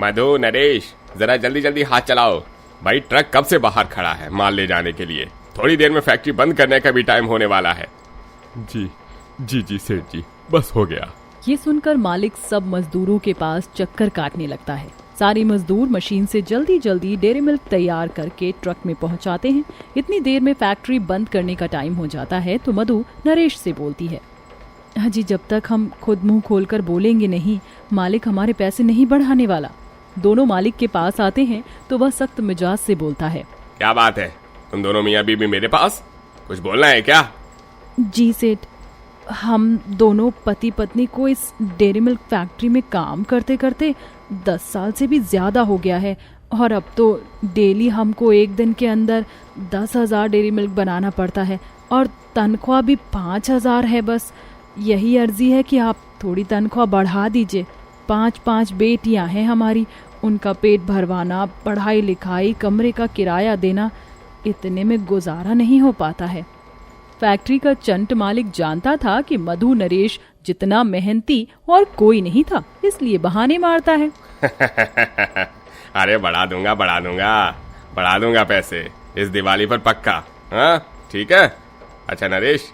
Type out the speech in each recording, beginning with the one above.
मधु, नरेश, जरा जल्दी जल्दी हाथ चलाओ भाई, ट्रक कब से बाहर खड़ा है माल ले जाने के लिए। थोड़ी देर में फैक्ट्री बंद करने का भी टाइम होने वाला है। जी जी जी सेठ जी, बस हो गया। ये सुनकर मालिक सब मजदूरों के पास चक्कर काटने लगता है। सारे मजदूर मशीन से जल्दी जल्दी डेयरी मिल्क तैयार करके ट्रक में पहुंचाते हैं। इतनी देर में फैक्ट्री बंद करने का टाइम हो जाता है तो मधु नरेश से बोलती है, हाजी जब तक हम खुद मुंह खोलकर बोलेंगे नहीं, मालिक हमारे पैसे नहीं बढ़ाने वाला। दोनों मालिक के पास आते हैं तो वह सख्त मिजाज से बोलता है, क्या बात है, तुम दोनों मियाँ बीबी मेरे पास कुछ बोलना है क्या? जी सेठ, हम दोनों पति पत्नी को इस डेयरी मिल्क फैक्ट्री में काम करते करते 10 साल से भी ज्यादा हो गया है और अब तो डेली हमको एक दिन के अंदर 10,000 डेयरी मिल्क बनाना पड़ता है और तनख्वाह भी 5,000 है। बस यही अर्जी है कि आप थोड़ी तनख्वाह बढ़ा दीजिए। 5 बेटियां हैं हमारी, उनका पेट भरवाना, पढ़ाई लिखाई, कमरे का किराया देना, इतने में गुजारा नहीं हो पाता है। फैक्ट्री का चंट मालिक जानता था कि मधु नरेश जितना मेहनती और कोई नहीं था, इसलिए बहाने मारता है। अरे बढ़ा दूंगा पैसे इस दिवाली पर पक्का। हाँ ठीक है। अच्छा नरेश,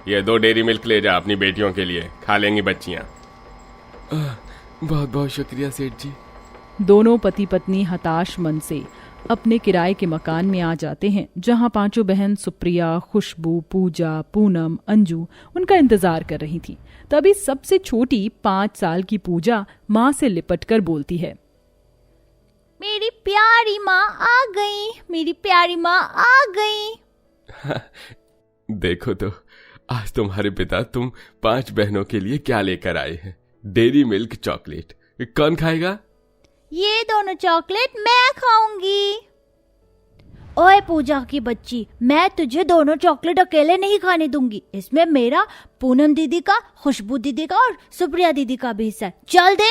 ये 2 डेयरी मिल्क ले जा अपनी बेटियों के लिए, खा लेंगी बच्चियां। बहुत बहुत शुक्रिया सेठ जी। दोनों पति पत्नी हताश मन से अपने किराए के मकान में आ जाते हैं, जहां 5 बहन सुप्रिया, खुशबू, पूजा, पूनम, अंजू उनका इंतजार कर रही थी। तभी सबसे छोटी 5 साल की पूजा माँ से लिपटकर बोलती है, मेरी प्यारी माँ आ गई, मेरी प्यारी माँ आ गई। देखो तो आज तुम्हारे पिता तुम 5 बहनों के लिए क्या लेकर आए हैं, डेयरी मिल्क चॉकलेट। कौन खाएगा? ये दोनों चॉकलेट मैं खाऊंगी। ओए पूजा की बच्ची, मैं तुझे दोनों चॉकलेट अकेले नहीं खाने दूंगी। इसमें मेरा, पूनम दीदी का, खुशबू दीदी का और सुप्रिया दीदी का भी हिस्सा है। चल दे।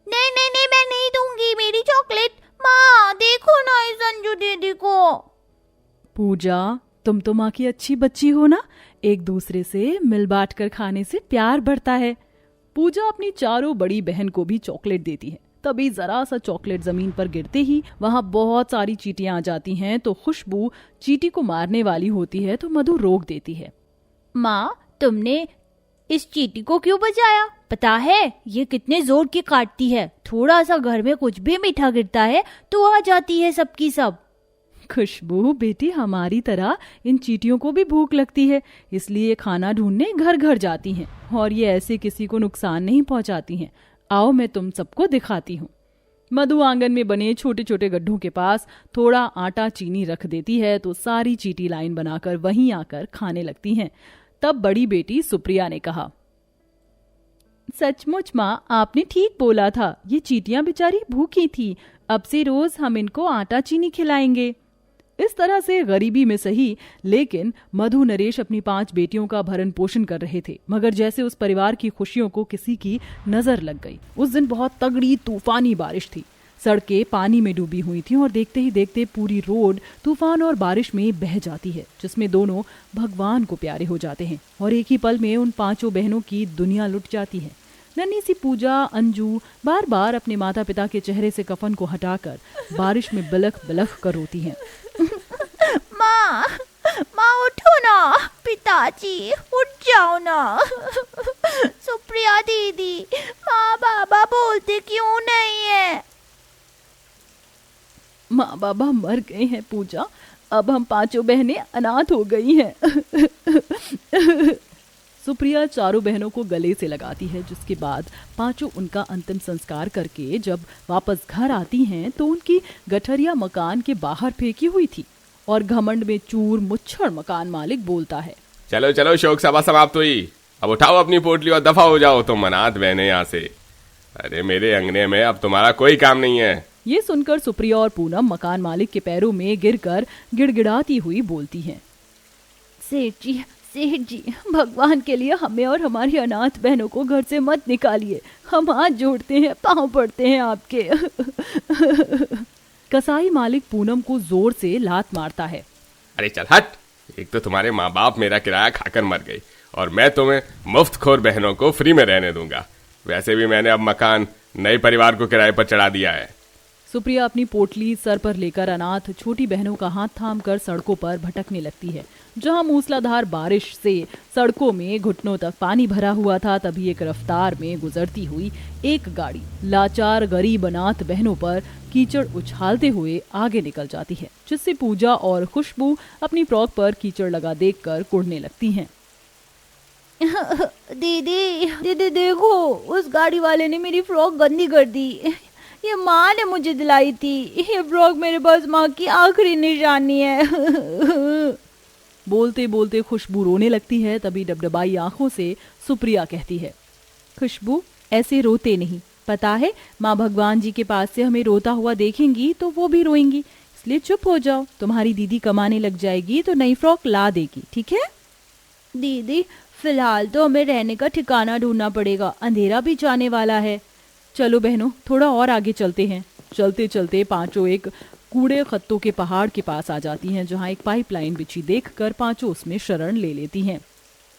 नहीं नहीं नहीं, मैं नहीं दूंगी मेरी चॉकलेट। माँ देखो ना इस अंजू दीदी को। पूजा, तुम तो माँ की अच्छी बच्ची हो ना, एक दूसरे से मिल बांट कर खाने से प्यार बढ़ता है। पूजा अपनी चारों बड़ी बहन को भी चॉकलेट देती है। तभी जरा सा चॉकलेट जमीन पर गिरते ही वहां बहुत सारी चींटियां आ जाती हैं। तो खुशबू चींटी को मारने वाली होती है तो मधु रोक देती है। माँ, तुमने इस चींटी को क्यों बचाया? पता है ये कितने जोर की काटती है। थोड़ा सा घर में कुछ भी मीठा गिरता है तो आ जाती है सबकी सब। खुशबू बेटी, हमारी तरह इन चींटियों को भी भूख लगती है, इसलिए खाना ढूंढने घर घर जाती हैं और ये ऐसे किसी को नुकसान नहीं पहुंचाती हैं। आओ मैं तुम सबको दिखाती हूँ। मधु आंगन में बने छोटे छोटे गड्ढों के पास थोड़ा आटा चीनी रख देती है तो सारी चींटी लाइन बनाकर वहीं आकर खाने लगती हैं। तब बड़ी बेटी सुप्रिया ने कहा, सचमुच माँ, आपने ठीक बोला था, ये चींटियां बेचारी भूखी थी। अब से रोज हम इनको आटा चीनी खिलाएंगे। इस तरह से गरीबी में सही, लेकिन मधु नरेश अपनी 5 बेटियों का भरण पोषण कर रहे थे। मगर जैसे उस परिवार की खुशियों को किसी की नजर लग गई। उस दिन बहुत तगड़ी तूफानी बारिश थी। सड़कें पानी में डूबी हुई थी और देखते ही देखते पूरी रोड तूफान और बारिश में बह जाती है, जिसमें दोनों भगवान को प्यारे हो जाते हैं और एक ही पल में उन 5 बहनों की दुनिया लुट जाती है। नन्ही सी पूजा, अंजू बार बार अपने माता पिता के चेहरे से कफन को हटाकर बारिश में बलख बलख कर रोती हैं। माँ, माँ उठो ना, पिताजी उठ जाओ ना। सुप्रिया दीदी, माँ बाबा बोलते क्यों नहीं है? माँ बाबा मर गए हैं पूजा, अब हम 5 बहनें अनाथ हो गई हैं। सुप्रिया चारों बहनों को गले से लगाती है, जिसके बाद 5 उनका अंतिम संस्कार करके जब वापस घर आती हैं तो उनकी गठरिया मकान के बाहर फेंकी हुई थी और घमंड में चूर मुच्छर मकान मालिक बोलता है, चलो चलो, शोक सभा समाप्त हुई, अब उठाओ अपनी पोटली और दफा हो जाओ तुम अनाथ बहने यहाँ से। अरे मेरे अंगने में अब तुम्हारा कोई काम नहीं है। ये सुनकर सुप्रिया और पूनम मकान मालिक के पैरों में गिरकर गिड़गिड़ाती हुई बोलती हैं, सेठ जी, भगवान के लिए हमें और हमारी अनाथ बहनों को घर से मत निकालिए। हम हाथ जोड़ते हैं, पांव पड़ते हैं आपके। कसाई मालिक पूनम को जोर से लात मारता है। अरे चल हट, एक तो तुम्हारे माँ बाप मेरा किराया खाकर मर गई और मैं तुम्हें मुफ्तखोर बहनों को फ्री में रहने दूंगा। वैसे भी मैंने अब मकान नए परिवार को किराए पर चढ़ा दिया है। सुप्रिया अपनी पोटली सर पर लेकर अनाथ छोटी बहनों का हाथ थामकर सड़कों पर भटकने लगती है। जहां मूसलाधार बारिश से सड़कों में घुटनों तक पानी भरा हुआ था, तभी एक रफ्तार में गुजरती हुई एक गाड़ी लाचार गरीब अनाथ बहनों पर कीचड़ उछालते हुए आगे निकल जाती है, जिससे पूजा और खुशबू अपनी फ्रॉक पर कीचड़ लगा देखकर कुढ़ने लगती हैं। दीदी दीदी देखो, उस गाड़ी वाले ने मेरी फ्रॉक गंदी कर दी। ये माँ ने मुझे दिलाई थी। ये फ्रॉक मेरे पास माँ की आखिरी निशानी है। बोलते बोलते खुशबू रोने लगती है। तभी डबडबाई आंखों से सुप्रिया कहती है, खुशबू ऐसे रोते नहीं, पता है माँ भगवान जी के पास से हमें रोता हुआ देखेंगी तो वो भी रोएंगी, इसलिए चुप हो जाओ। तुम्हारी दीदी कमाने लग जाएगी तो नई फ्रॉक ला देगी, ठीक है? दीदी फिलहाल तो हमें रहने का ठिकाना ढूंढना पड़ेगा, अंधेरा भी जाने वाला है। चलो बहनों, थोड़ा और आगे चलते हैं। चलते चलते पांचों एक कूड़े खत्तों के पहाड़ के पास आ जाती हैं, जहां एक पाइपलाइन बिछी देखकर पांचों उसमें शरण ले लेती हैं।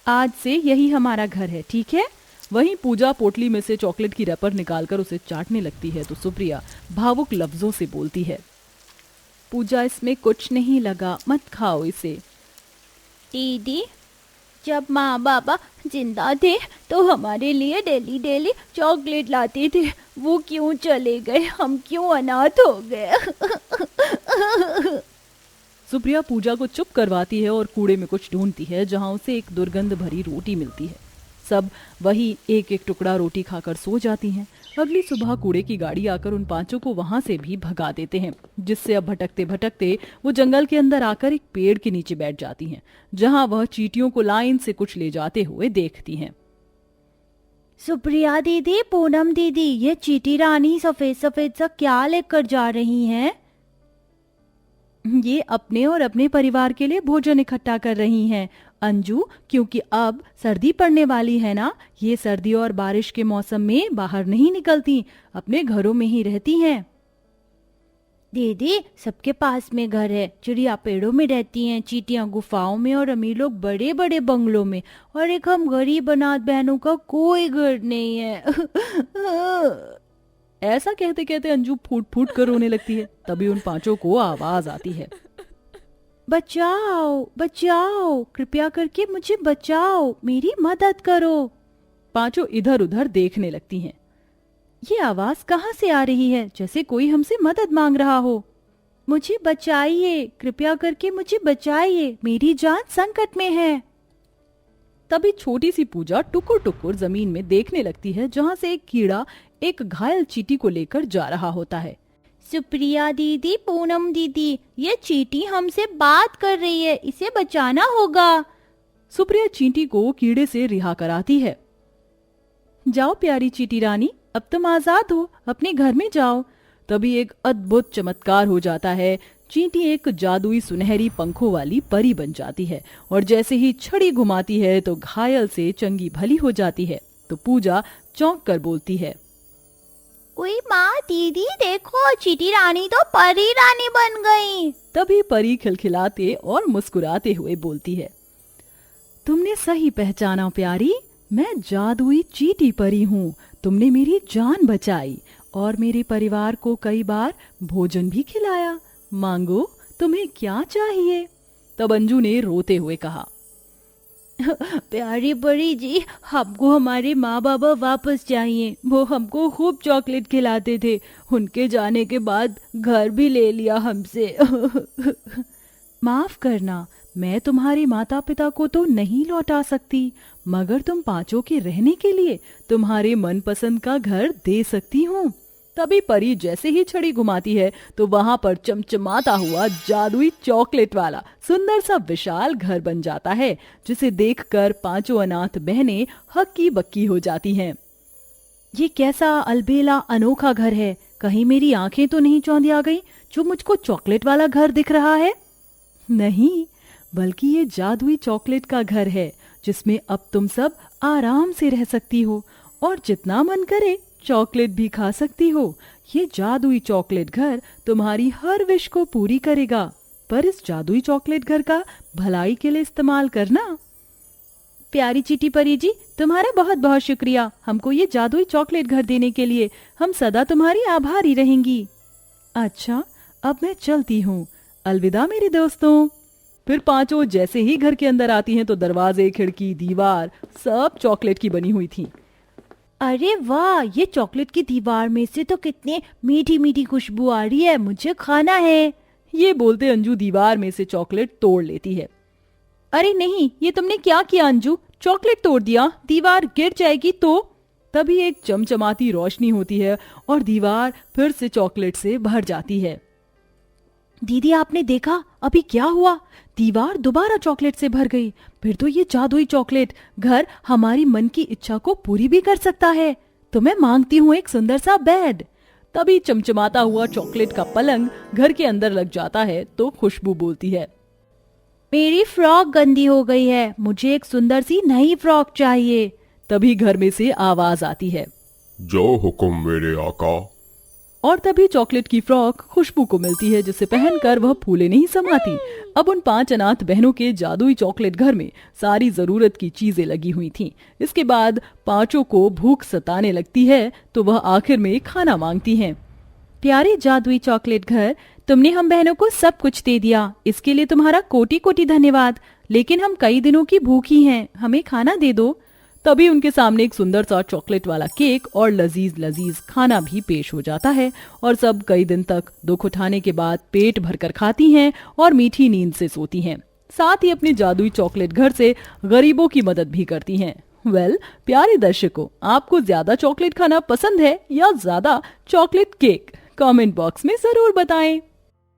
आज से यही हमारा घर है, ठीक है? वहीं पूजा पोटली में से चॉकलेट की रैपर निकालकर उसे चाटने लगती है तो सुप्रिया भावुक लफ्जों से बोलती है, पूजा इसमें कुछ नहीं लगा, मत खाओ इसे। दीदी जब माँ बाबा जिंदा थे तो हमारे लिए डेली डेली चॉकलेट लाते थे, वो क्यों चले गए? हम क्यों अनाथ हो गए? सुप्रिया पूजा को चुप करवाती है और कूड़े में कुछ ढूंढती है, जहां उसे एक दुर्गंध भरी रोटी मिलती है। सब वही एक एक टुकड़ा रोटी खाकर सो जाती हैं। अगली सुबह कूड़े की गाड़ी आकर उन पांचों को वहां से भी भगा देते हैं, जिससे अब भटकते भटकते वो जंगल के अंदर आकर एक पेड़ के नीचे बैठ जाती हैं, जहां वह चींटियों को लाइन से कुछ ले जाते हुए देखती हैं। सुप्रिया दीदी, पूनम दीदी, ये चीटी रानी सफेद सफेद सा क्या लेकर जा रही हैं? ये अपने और अपने परिवार के लिए भोजन इकट्ठा कर रही हैं अंजू, क्योंकि अब सर्दी पड़ने वाली है ना। ये सर्दी और बारिश के मौसम में बाहर नहीं निकलती, अपने घरों में ही रहती हैं। दीदी सबके पास में घर है, चिड़िया पेड़ों में रहती हैं, चींटियां गुफाओं में और अमीर लोग बड़े बड़े बंगलों में, और एक हम गरीब अनाथ बहनों का कोई घर नहीं है। ऐसा कहते कहते अंजू फूट फूट कर रोने लगती है। तभी उन पांचों को आवाज आती है, बचाओ बचाओ, कृपया करके मुझे बचाओ, मेरी मदद करो। पांचों इधर उधर देखने लगती हैं। ये आवाज कहाँ से आ रही है? जैसे कोई हमसे मदद मांग रहा हो। मुझे बचाइए, कृपया करके मुझे बचाइए, मेरी जान संकट में है। तभी छोटी सी पूजा टुकुर टुकुर जमीन में देखने लगती है, जहां से एक कीड़ा एक घायल चींटी को लेकर जा रहा होता है। सुप्रिया दीदी, पूनम दीदी, ये चींटी हमसे बात कर रही है, इसे बचाना होगा। सुप्रिया चींटी को कीड़े से रिहा कराती है। जाओ प्यारी चींटी रानी, अब तुम आजाद हो, अपने घर में जाओ। तभी एक अद्भुत चमत्कार हो जाता है। चींटी एक जादुई सुनहरी पंखों वाली परी बन जाती है, और जैसे ही छड़ी घुमाती है तो घायल से चंगी भली हो जाती है। तो पूजा चौंक कर बोलती है, ओए माँ, दीदी देखो, चींटी रानी तो परी रानी बन गई। तभी परी खिलखिलाते और मुस्कुराते हुए बोलती है, तुमने सही पहचाना प्यारी, मैं जादुई चींटी परी हूँ। तुमने मेरी जान बचाई और मेरे परिवार को कई बार भोजन भी खिलाया। मांगो, तुम्हें क्या चाहिए? तब अंजू ने रोते हुए कहा, प्यारी परी जी, हमको हमारे माँ बाबा वापस चाहिए। वो हमको खूब चॉकलेट खिलाते थे, उनके जाने के बाद घर भी ले लिया हमसे। माफ करना, मैं तुम्हारे माता पिता को तो नहीं लौटा सकती, मगर तुम पांचों के रहने के लिए तुम्हारे मनपसंद का घर दे सकती हूँ। तभी परी जैसे ही छड़ी घुमाती है तो वहां पर चमचमाता हुआ जादुई चॉकलेट वाला सुंदर सा विशाल घर बन जाता है, जिसे देखकर पांचों अनाथ बहनें हक्की बक्की हो जाती हैं। ये कैसा अलबेला अनोखा घर है, कहीं मेरी आंखें तो नहीं चौंधिया गई जो मुझको चॉकलेट वाला घर दिख रहा है? नहीं, बल्कि ये जादुई चॉकलेट का घर है, जिसमें अब तुम सब आराम से रह सकती हो और जितना मन करे चॉकलेट भी खा सकती हो। ये जादुई चॉकलेट घर तुम्हारी हर विश को पूरी करेगा, पर इस जादुई चॉकलेट घर का भलाई के लिए इस्तेमाल करना। प्यारी चीटी परी जी, तुम्हारा बहुत बहुत शुक्रिया हमको ये जादुई चॉकलेट घर देने के लिए। हम सदा तुम्हारी आभारी रहेंगी। अच्छा, अब मैं चलती हूँ। अलविदा मेरे दोस्तों। फिर पांचों जैसे ही घर के अंदर आती हैं तो दरवाजे, खिड़की, दीवार सब चॉकलेट की बनी हुई थी। अरे वाह, ये चॉकलेट की दीवार में से तो कितनी मीठी मीठी खुशबू आ रही है, मुझे खाना है। ये बोलते अंजू दीवार में से चॉकलेट तोड़ लेती है। अरे नहीं, ये तुमने क्या किया अंजू? चॉकलेट तोड़ दिया, दीवार गिर जाएगी तो। तभी एक चमचमाती रोशनी होती है और दीवार फिर से चॉकलेट से भर जाती है। दीदी आपने देखा अभी क्या हुआ? दीवार दोबारा चॉकलेट से भर गई। फिर तो ये जादुई चॉकलेट घर हमारी मन की इच्छा को पूरी भी कर सकता है। तो मैं मांगती हूँ एक सुंदर सा बेड। तभी चमचमाता हुआ चॉकलेट का पलंग घर के अंदर लग जाता है तो खुशबू बोलती है, मेरी फ्रॉक गंदी हो गई है, मुझे एक सुंदर सी नई फ्रॉक चाहिए। तभी घर में से आवाज आती है, जो हुक्म मेरे आका। और तभी चॉकलेट की फ्रॉक खुशबू को मिलती है जिसे पहनकर वह फूले नहीं समाती। अब उन 5 अनाथ बहनों के जादुई चॉकलेट घर में सारी जरूरत की चीजें लगी हुई थीं। इसके बाद पांचों को भूख सताने लगती है तो वह आखिर में खाना मांगती हैं। प्यारे जादुई चॉकलेट घर, तुमने हम बहनों को सब कुछ दे दिया, इसके लिए तुम्हारा कोटि कोटि धन्यवाद। लेकिन हम कई दिनों की भूखी हैं, हमें खाना दे दो। तभी उनके सामने एक सुंदर सा चॉकलेट वाला केक और लजीज लजीज खाना भी पेश हो जाता है और सब कई दिन तक दुख उठाने के बाद पेट भरकर खाती हैं और मीठी नींद से सोती हैं। साथ ही अपने जादुई चॉकलेट घर से गरीबों की मदद भी करती हैं। प्यारे दर्शकों, आपको ज्यादा चॉकलेट खाना पसंद है या ज्यादा चॉकलेट केक? कमेंट बॉक्स में जरूर बताएं।